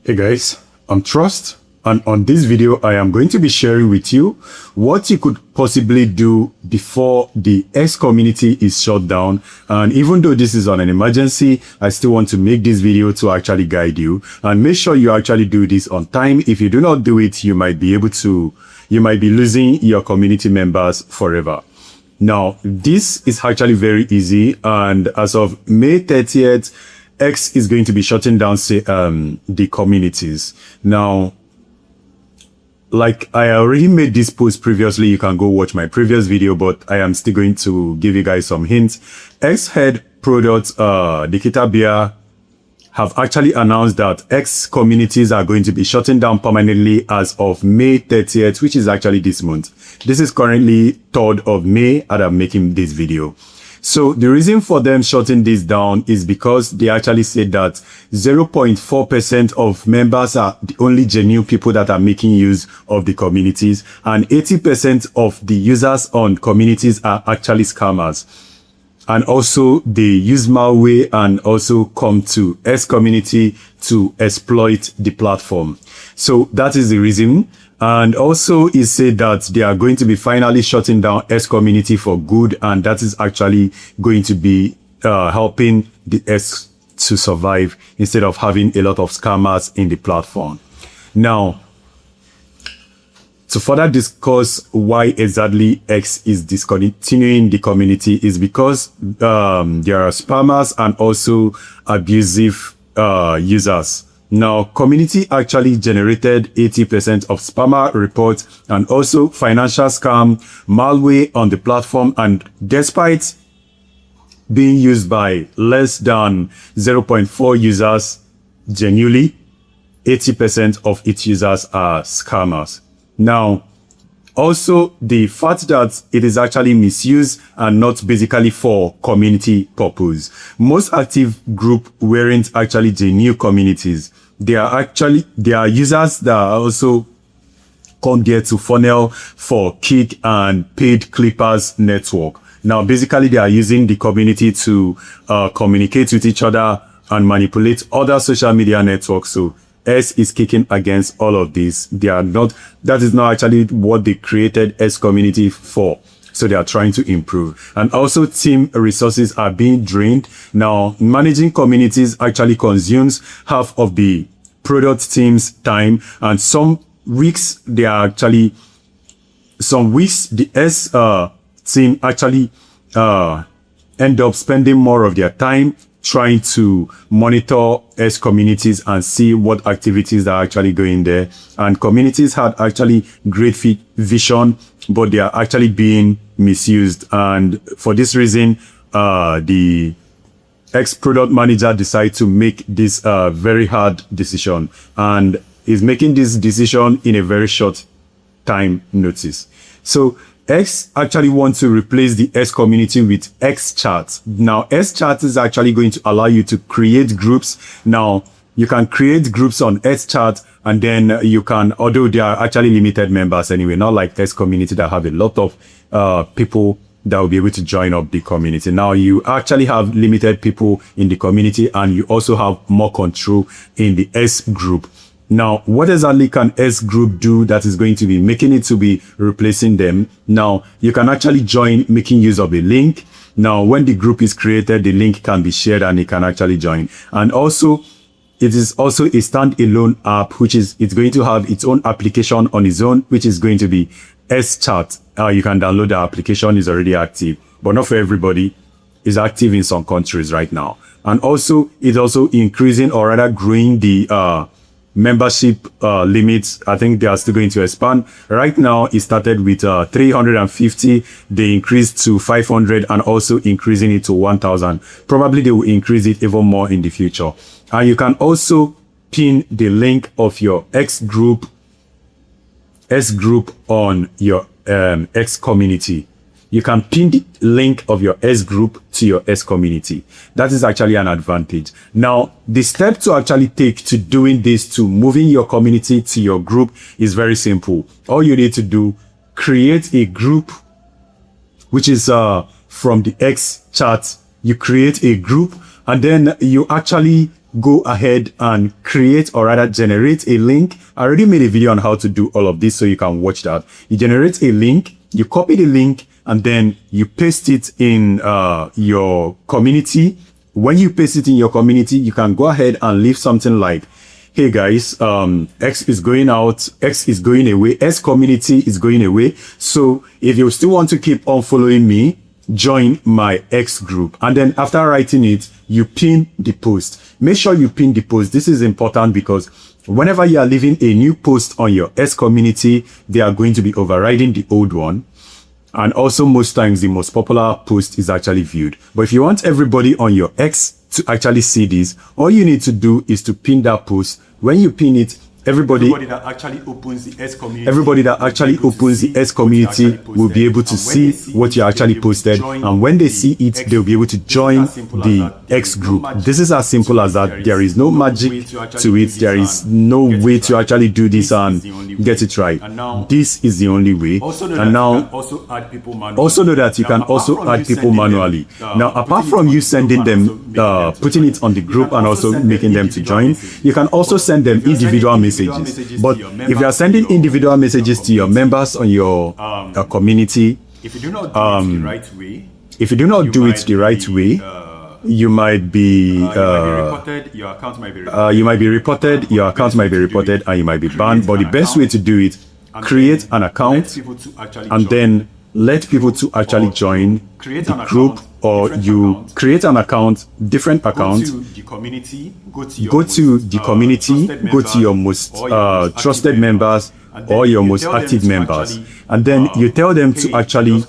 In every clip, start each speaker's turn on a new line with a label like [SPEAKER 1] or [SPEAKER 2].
[SPEAKER 1] Hey guys, I'm Trust, and on this video I am going to be sharing with you what you could possibly do before the X community is shut down. And even though this is on an emergency, I still want to make this video to actually guide you, and make sure you actually do this on time. If you do not do it, you might be losing your community members forever. Now, this is actually very easy, and as of May 30th, X is going to be shutting down the communities. Now, like I already made this post previously, you can go watch my previous video, but I am still going to give you guys some hints. X head products, Nikita Beer, have actually announced that X communities are going to be shutting down permanently as of May 30th, which is actually this month. This is currently 3rd of May, and I'm making this video. So the reason for them shutting this down is because they actually said that 0.4% of members are the only genuine people that are making use of the communities, and 80% of the users on communities are actually scammers. And also they use malware and also come to S community to exploit the platform. So that is the reason. And also it said that they are going to be finally shutting down S community for good, and that is actually going to be helping the S to survive instead of having a lot of scammers in the platform. Now, to further discuss why exactly X is discontinuing the community is because there are spammers and also abusive users. Now, community actually generated 80% of spammer reports and also financial scam, malware on the platform, and despite being used by less than 0.4 users genuinely, 80% of its users are scammers. Now, also the fact that it is actually misused and not basically for community purpose. Most active group weren't actually the new communities. They are users that also come there to funnel for kick and paid clippers network. Now, basically they are using the community to communicate with each other and manipulate other social media networks. So S is kicking against all of this. That is not actually what they created S community for. So they are trying to improve. And also team resources are being drained. Now, managing communities actually consumes half of the product team's time. And some weeks the S team actually end up spending more of their time trying to monitor S communities and see what activities are actually going there. And communities had actually great vision, but they are actually being misused. And for this reason, the X product manager decided to make this very hard decision, and is making this decision in a very short time notice. So X actually wants to replace the S community with X chat. Now, S chat is actually going to allow you to create groups. Now, you can create groups on S chat, and then you can, although they are actually limited members anyway, not like S community that have a lot of people that will be able to join up the community. Now, you actually have limited people in the community, and you also have more control in the S group. Now, what exactly can S group do that is going to be making it to be replacing them? Now, you can actually join making use of a link. Now, when the group is created, the link can be shared and it can actually join. And also, it is also a standalone app, it's going to have its own application on its own, which is going to be S chat. You can download the application, is already active, but not for everybody. It's active in some countries right now. And also, it's also increasing, or rather growing, the membership limits. I think they are still going to expand. Right now it started with 350. They increased to 500 and also increasing it to 1000. Probably they will increase it even more in the future. And you can also pin the link of your S group on your X community. You can pin the link of your S group to your S community. That is actually an advantage. Now, the step to actually take to doing this, to moving your community to your group, is very simple. All you need to do, create a group, which is from the X chat. You create a group, and then you actually go ahead and create, or rather generate a link. I already made a video on how to do all of this, so you can watch that. You generate a link, you copy the link, and then you paste it in your community. When you paste it in your community, you can go ahead and leave something like, hey guys, X is going out, X is going away, S community is going away. So if you still want to keep on following me, join my X group. And then after writing it, you pin the post. Make sure you pin the post. This is important because whenever you are leaving a new post on your S community, they are going to be overriding the old one. And also most times the most popular post is actually viewed. But if you want everybody on your X to actually see this, all you need to do is to pin that post. When you pin it, everybody that actually opens the S community will be able to see what you actually posted, and when they see it, they'll be able to join the X group. This is as simple as that. There is no magic to it. There is no way to actually do this and get it right. This is the only way. And now also know that you can also add people manually. Now, apart from you sending them, putting it on the group and also making them to join, you can also send them individual messages. But if you are sending individual messages to your members on your community, if you do not do it the right way, you might be reported, your account might be reported, and you might be banned. But the best way to do it, create an account and then let people to actually join the group, or you create an account, different account, go to the community, go to your most trusted members or your most active members, and then you tell them to actually,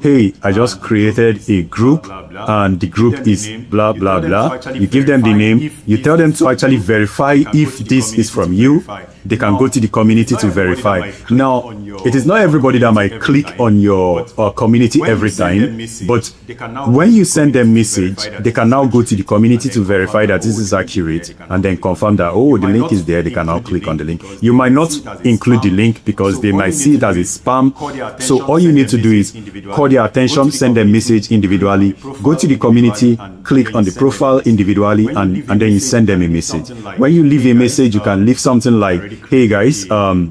[SPEAKER 1] hey, I just created a group and the group is blah blah blah. You give them the name, you tell them to actually verify if this is from you. They can go to the community to verify. Now, it is not everybody that might click on your community every time, but when you send them message, they can now go to the community to verify that this is accurate and then confirm that, oh, the link is there. They can now click on the link. You might not include the link because they might see it as a spam. So all you need to do is call their attention, send them message individually, go to the community, click on the profile individually, and then you send them a message. When you leave a message, you can leave something like, hey guys, I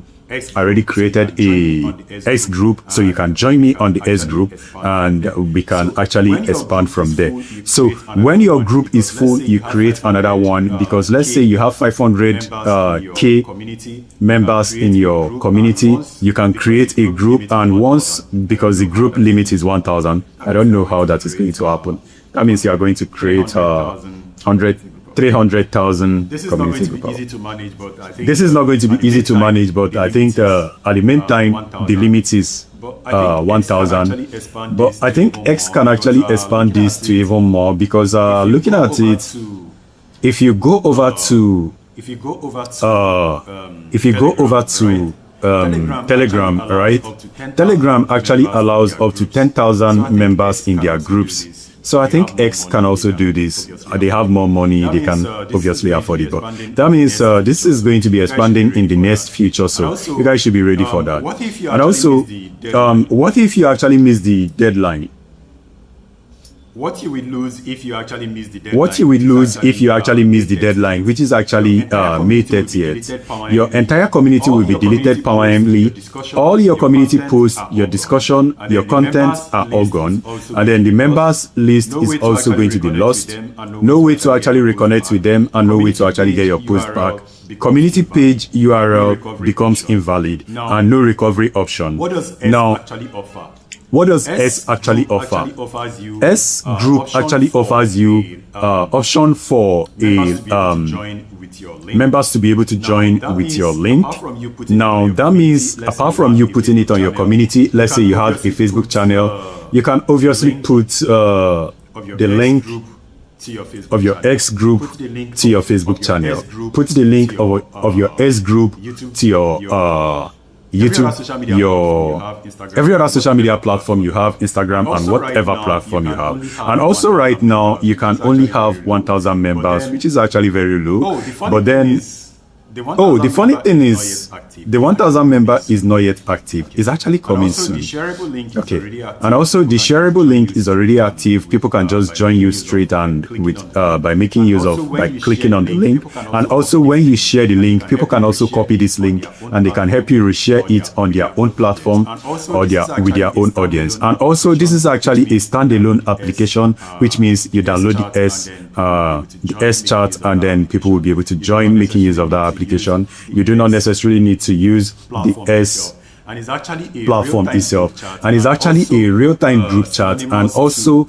[SPEAKER 1] already created a S group, so you can join me on the S group and we can actually expand from there. So when your group is full, you create another one, because let's say you have 500k members in your community, you can create a group, and once, because the group limit is 1,000, I don't know how that is going to happen. That means you are going to create 300,000 community group. This is not going to be easy to manage, but I think at the meantime, the limit is 1,000. But I think X can actually expand this to even more, because looking at it, if you go over to Telegram, right? Telegram actually allows up to 10,000 members in their groups. So I think X can also do this. They have more money, they can obviously afford it. But that means this is going to be expanding in the next future, so you guys should be ready for that. And also, what if you actually miss the deadline? What you will lose if you actually miss the deadline, which is actually May 30th. Your entire community will be deleted permanently. All your community posts, your discussion, your content are all gone. And then the members list is also going to be lost. No way to actually reconnect with them, and no way to actually get your post back. Community page URL becomes invalid, and no recovery option. Now, what does S actually offer? S group actually offers you option for members to be able to join with your link. Now that means, apart from you putting it on your community, let's say you have a Facebook channel, you can obviously put the link of your X group to your Facebook channel. Put the link of your S group to your YouTube, every other social media platform you have, Instagram, and whatever platform you have. And also right now, you can only have 1,000 members, which is actually very low. But then Oh, the funny thing is, the 1000 member is not yet active. It's actually coming soon. Okay, and also the shareable link is already active. People can just join you straight and with by making use of by clicking on the link. And also when you share the link, people can also copy this link and they can help you reshare it on their own platform or with their own audience. And also this is actually a standalone application, which means you download the S chart and then people will be able to join making use of that application. You do not necessarily need to use the S platform itself, and it's actually a real-time group chat and also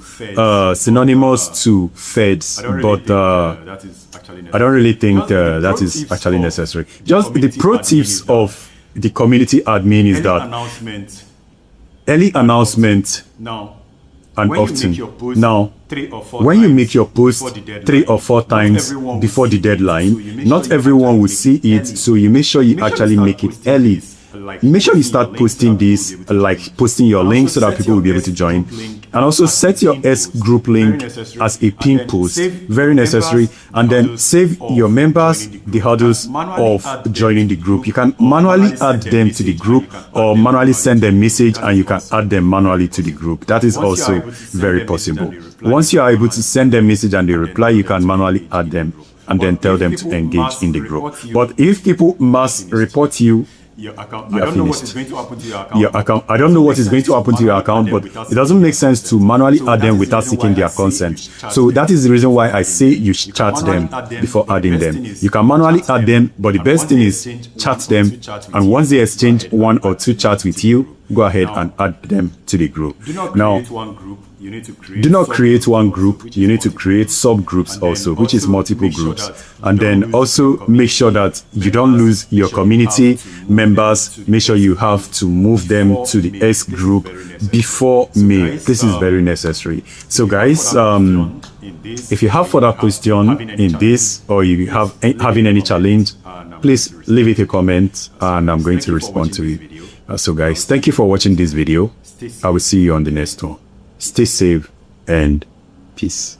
[SPEAKER 1] synonymous to feds, but I don't really think that is actually necessary. Just the pro tips of the community admin is that early announcement and often. Now, when you make your post 3 or 4 times before the deadline, not everyone will see it, so you make sure you actually make it early. Make sure you start posting this, like posting your link so that people will be able to join. And also set your S group link as a pin post, very necessary. And then save your members the hurdles of joining the group. You can manually add them to the group or manually send them message and you can add them manually to the group. That is also very possible. Once you are able to send them message and they reply, you can manually add them and then tell them to engage in the group. But if people must report you, your account, I don't know what is going to happen to your account. I don't know what is going to happen to your account, but it doesn't make sense to manually add them without seeking their consent. So that is the reason why I say you chat them before adding them. You can manually add them, but the best thing is chat them, and once they exchange 1 or 2 chats with you, go ahead and add them to the group. Now, do not create one group, you need to create subgroups also, which is multiple groups. And then also make sure that you don't lose your community members. Make sure you have to move them to the S group before May. This is very necessary. So guys, if you have further question in this or you have having any challenge, please leave it a comment and I'm going to respond to it. So guys, thank you for watching this video. I will see you on the next one. Stay safe and peace.